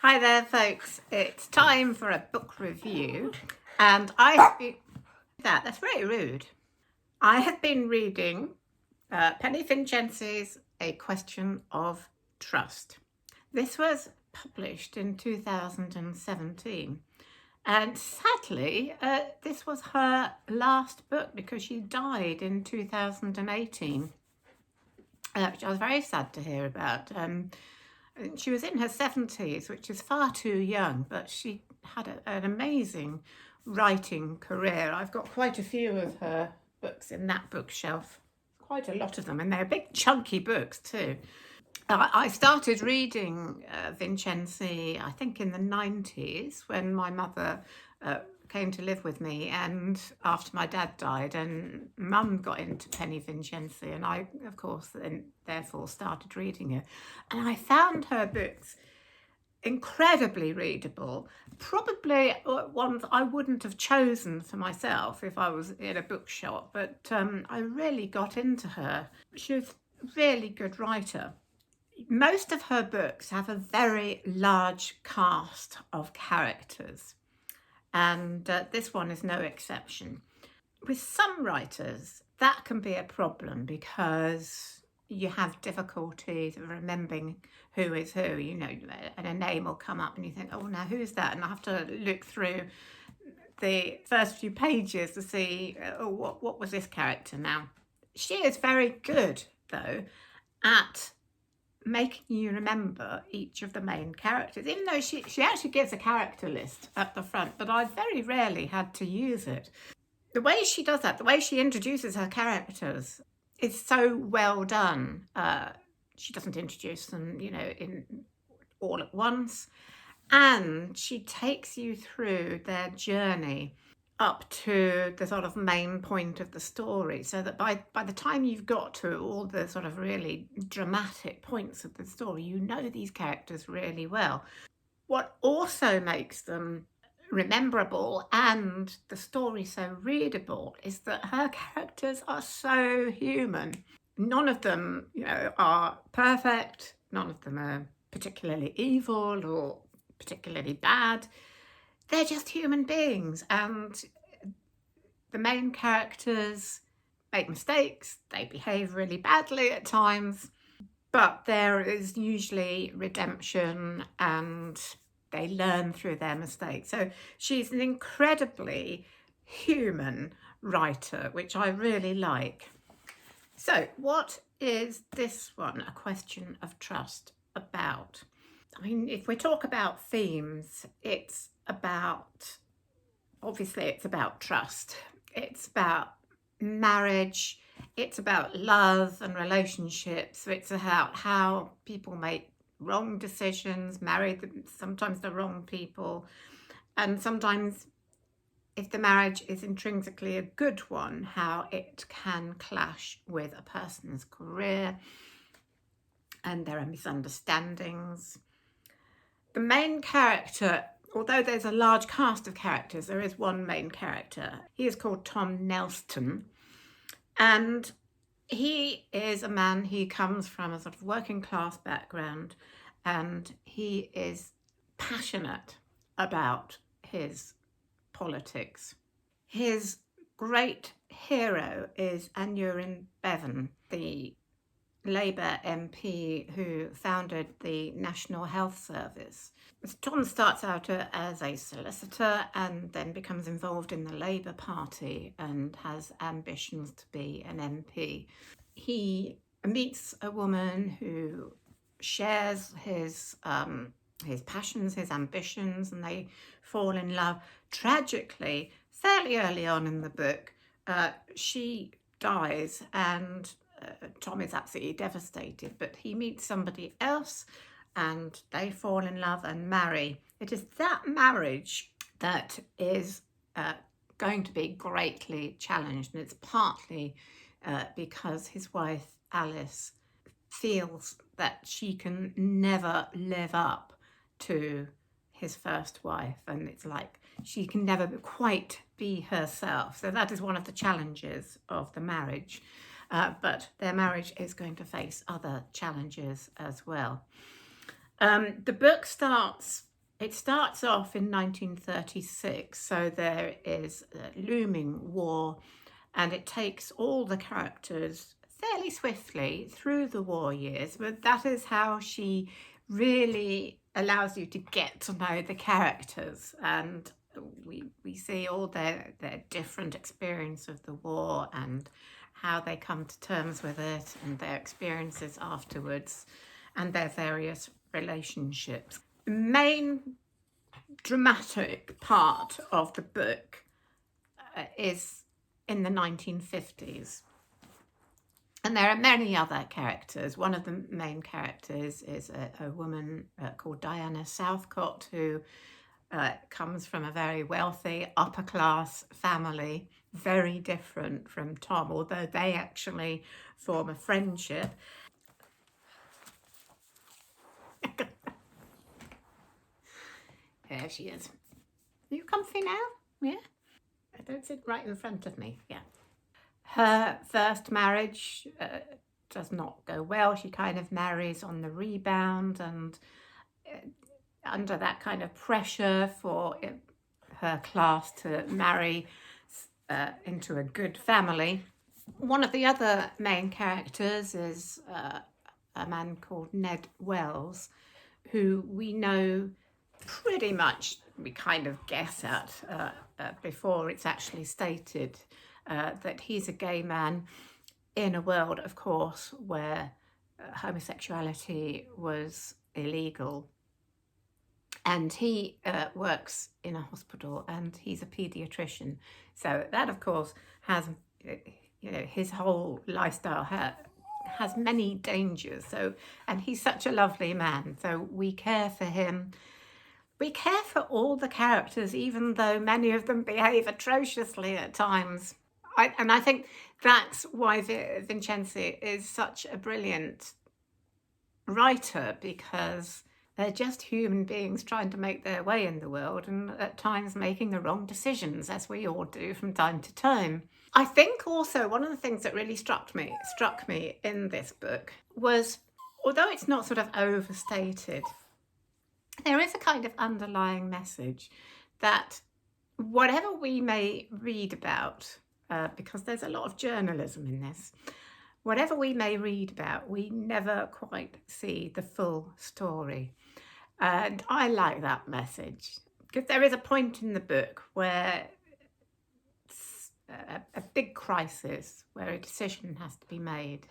Hi there, folks. It's time for a book review, and I have been... That's very rude. I have been reading Penny Vincenzi's A Question of Trust. This was published in 2017, and sadly, this was her last book because she died in 2018, which I was very sad to hear about. She was in her 70s, which is far too young, but she had an amazing writing career. I've got quite a few of her books in that bookshelf, quite a lot of them, and they're big chunky books too. I started reading Vincenzi, I think in the 90s, when my mother came to live with me, and after my dad died, and Mum got into Penny Vincenzi, and I, of course, then therefore started reading her. And I found her books incredibly readable, probably ones I wouldn't have chosen for myself if I was in a bookshop, but I really got into her. She was a really good writer. Most of her books have a very large cast of characters, and this one is no exception. With some writers, that can be a problem because you have difficulty remembering who is who, and a name will come up and you think, oh, now who's that? And I have to look through the first few pages to see, what was this character now? She is very good, though, at making you remember each of the main characters, even though she actually gives a character list at the front, but I very rarely had to use it. The way she does that, the way she introduces her characters is so well done. She doesn't introduce them, in all at once, and she takes you through their journey up to the sort of main point of the story, so that by the time you've got to all the sort of really dramatic points of the story, you know these characters really well. What also makes them rememberable and the story so readable is that her characters are so human. None of them, are perfect. None of them are particularly evil or particularly bad. They're just human beings, and the main characters make mistakes, they behave really badly at times, but there is usually redemption and they learn through their mistakes. So she's an incredibly human writer, which I really like. So what is this one, A Question of Trust, about? I mean, if we talk about themes, obviously it's about trust. It's about marriage. It's about love and relationships. It's about how people make wrong decisions, marry sometimes the wrong people, and sometimes, if the marriage is intrinsically a good one, how it can clash with a person's career, and there are misunderstandings. The main character, although there's a large cast of characters, there is one main character. He is called Tom Nelston, and he is a man, he comes from a sort of working class background, and he is passionate about his politics. His great hero is Aneurin Bevan, the Labour MP who founded the National Health Service. Tom starts out as a solicitor and then becomes involved in the Labour Party and has ambitions to be an MP. He meets a woman who shares his passions, his ambitions, and they fall in love. Tragically, fairly early on in the book, she dies, and Tom is absolutely devastated, but he meets somebody else and they fall in love and marry. It is that marriage that is going to be greatly challenged, and it's partly because his wife Alice feels that she can never live up to his first wife, and it's like she can never quite be herself. So that is one of the challenges of the marriage. But their marriage is going to face other challenges as well. The book starts It starts off in 1936, so there is a looming war, and it takes all the characters fairly swiftly through the war years, but that is how she really allows you to get to know the characters, and we see all their different experience of the war and how they come to terms with it and their experiences afterwards and their various relationships. The main dramatic part of the book is in the 1950s. And there are many other characters. One of the main characters is a woman called Diana Southcott, who comes from a very wealthy upper class family, very different from Tom, although they actually form a friendship. There she is. Are you comfy now? Yeah? I don't sit right in front of me. Yeah. Her first marriage does not go well. She kind of marries on the rebound, and under that kind of pressure for her class to marry into a good family. One of the other main characters is a man called Ned Wells, who we know pretty much, we kind of guess at before it's actually stated that he's a gay man in a world, of course, where homosexuality was illegal. And he works in a hospital, and he's a paediatrician. So that, of course, has, his whole lifestyle has many dangers. So, and he's such a lovely man. So we care for him. We care for all the characters, even though many of them behave atrociously at times. I think that's why Vincenzi is such a brilliant writer, because they're just human beings trying to make their way in the world, and at times making the wrong decisions, as we all do from time to time. I think also one of the things that really struck me in this book was, although it's not sort of overstated, there is a kind of underlying message that whatever we may read about, because there's a lot of journalism in this, whatever we may read about, we never quite see the full story. And I like that message, because there is a point in the book where it's a big crisis, where a decision has to be made,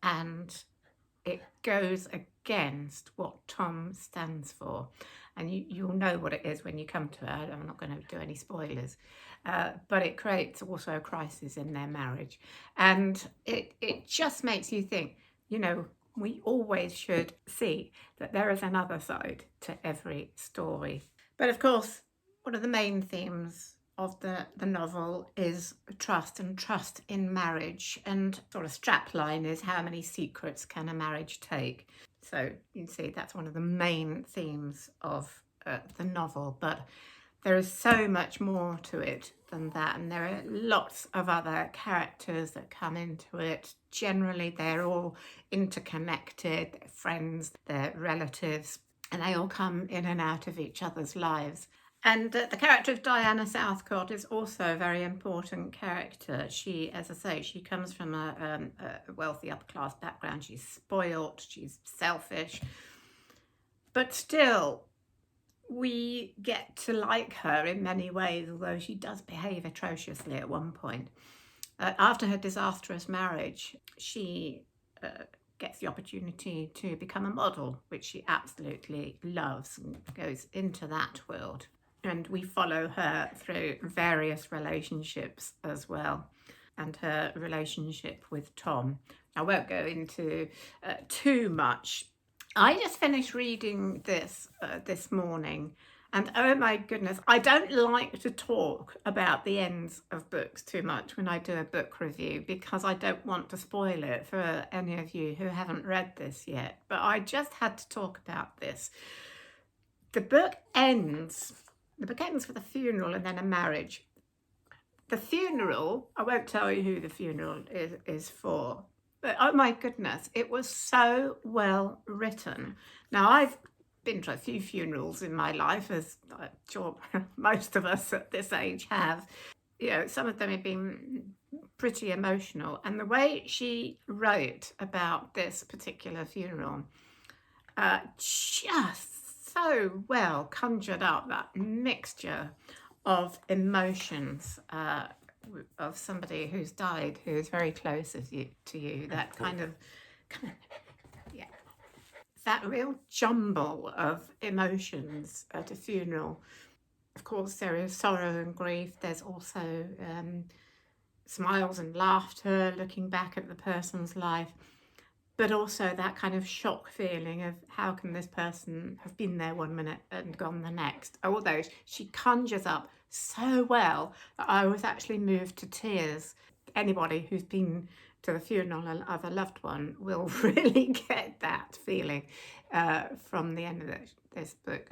and it goes against what Tom stands for. And you'll know what it is when you come to it. I'm not going to do any spoilers. But it creates also a crisis in their marriage. And it just makes you think, we always should see that there is another side to every story. But of course, one of the main themes of the novel is trust, and trust in marriage. And sort of strapline is, how many secrets can a marriage take? So you can see that's one of the main themes of the novel. But there is so much more to it than that, and there are lots of other characters that come into it. Generally, they're all interconnected, they're friends, they're relatives, and they all come in and out of each other's lives. And the character of Diana Southcott is also a very important character. She, as I say, she comes from a wealthy upper class background. She's spoilt, she's selfish, but still we get to like her in many ways, although she does behave atrociously at one point. After her disastrous marriage, she gets the opportunity to become a model, which she absolutely loves, and goes into that world. And we follow her through various relationships as well, and her relationship with Tom. I won't go into too much. I just finished reading this this morning, and oh my goodness, I don't like to talk about the ends of books too much when I do a book review, because I don't want to spoil it for any of you who haven't read this yet. But I just had to talk about this. The book ends with a funeral and then a marriage. The funeral, I won't tell you who the funeral is for, but oh my goodness, it was so well written. Now, I've been to a few funerals in my life, as I'm sure most of us at this age have. You know, some of them have been pretty emotional. And the way she wrote about this particular funeral just so well conjured up that mixture of emotions of somebody who's died, who is very close to you, that kind of yeah, that real jumble of emotions at a funeral. Of course, there is sorrow and grief. There's also smiles and laughter looking back at the person's life, but also that kind of shock feeling of how can this person have been there one minute and gone the next. Although she conjures up so well that I was actually moved to tears. Anybody who's been to the funeral of a loved one will really get that feeling from the end of this book.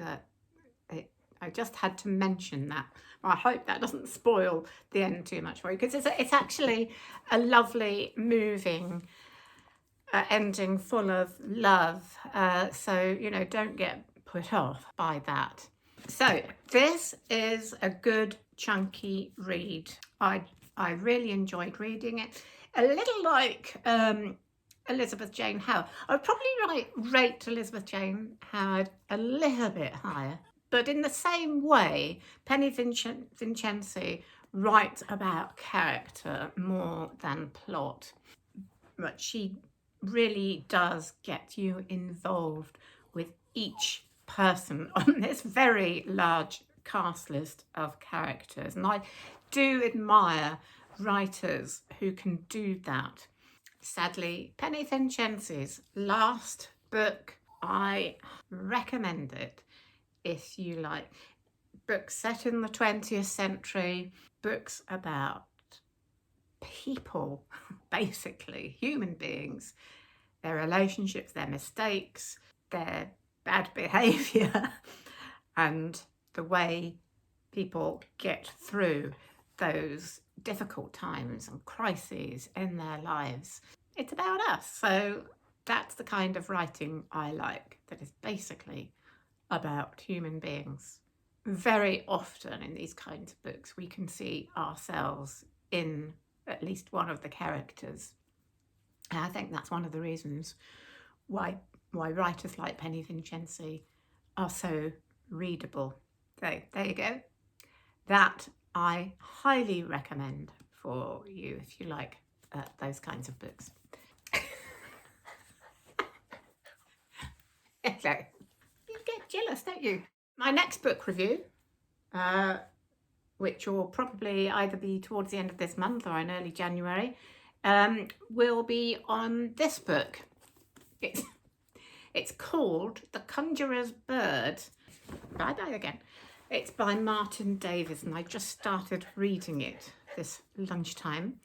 I just had to mention that. I hope that doesn't spoil the end too much for you, because it's actually a lovely, moving ending full of love. So, you know, don't get put off by that. So this is a good chunky read. I really enjoyed reading it. A little like Elizabeth Jane Howard. I would probably rate Elizabeth Jane Howard a little bit higher. But in the same way, Penny Vincenzi writes about character more than plot. But she really does get you involved with each person on this very large cast list of characters. And I do admire writers who can do that. Sadly, Penny Vincenzi's last book, I recommend it if you like books set in the 20th century, books about people, basically, human beings, their relationships, their mistakes, their bad behaviour, and the way people get through those difficult times and crises in their lives. It's about us. So that's the kind of writing I like, that is basically about human beings. Very often in these kinds of books, we can see ourselves in at least one of the characters. And I think that's one of the reasons why writers like Penny Vincenzi are so readable. So there you go. That I highly recommend for you if you like those kinds of books. So, you get jealous, don't you? My next book review, which will probably either be towards the end of this month or in early January, will be on this book. It's called The Conjurer's Bird. Bye again. It's by Martin Davies, and I just started reading it this lunchtime.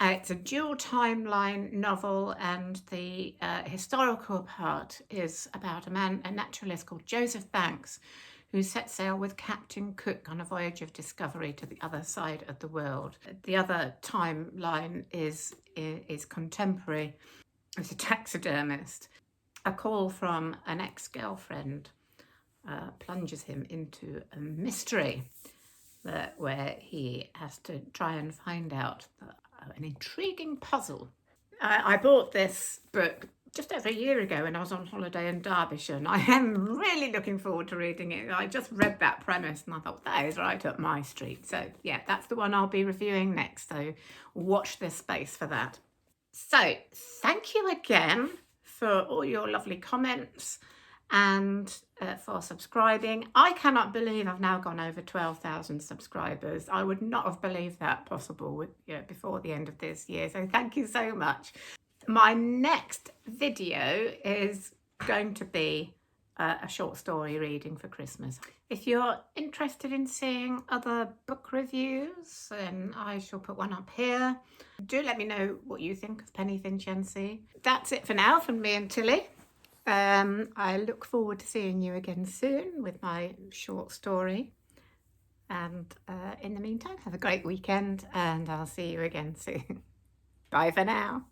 It's a dual timeline novel, and the historical part is about a naturalist called Joseph Banks, who set sail with Captain Cook on a voyage of discovery to the other side of the world. The other timeline is contemporary. As a taxidermist. A call from an ex-girlfriend plunges him into a mystery where he has to try and find out an intriguing puzzle. I bought this book just over a year ago when I was on holiday in Derbyshire, and I am really looking forward to reading it. I just read that premise and I thought, that is right up my street. So yeah, that's the one I'll be reviewing next, so watch this space for that. So thank you again for all your lovely comments and for subscribing. I cannot believe I've now gone over 12,000 subscribers. I would not have believed that possible before the end of this year. So thank you so much. My next video is going to be a short story reading for Christmas. If you're interested in seeing other book reviews, then I shall put one up here. Do let me know what you think of Penny Vincenzi. That's it for now from me and Tilly. I look forward to seeing you again soon with my short story. And in the meantime, have a great weekend, and I'll see you again soon. Bye for now.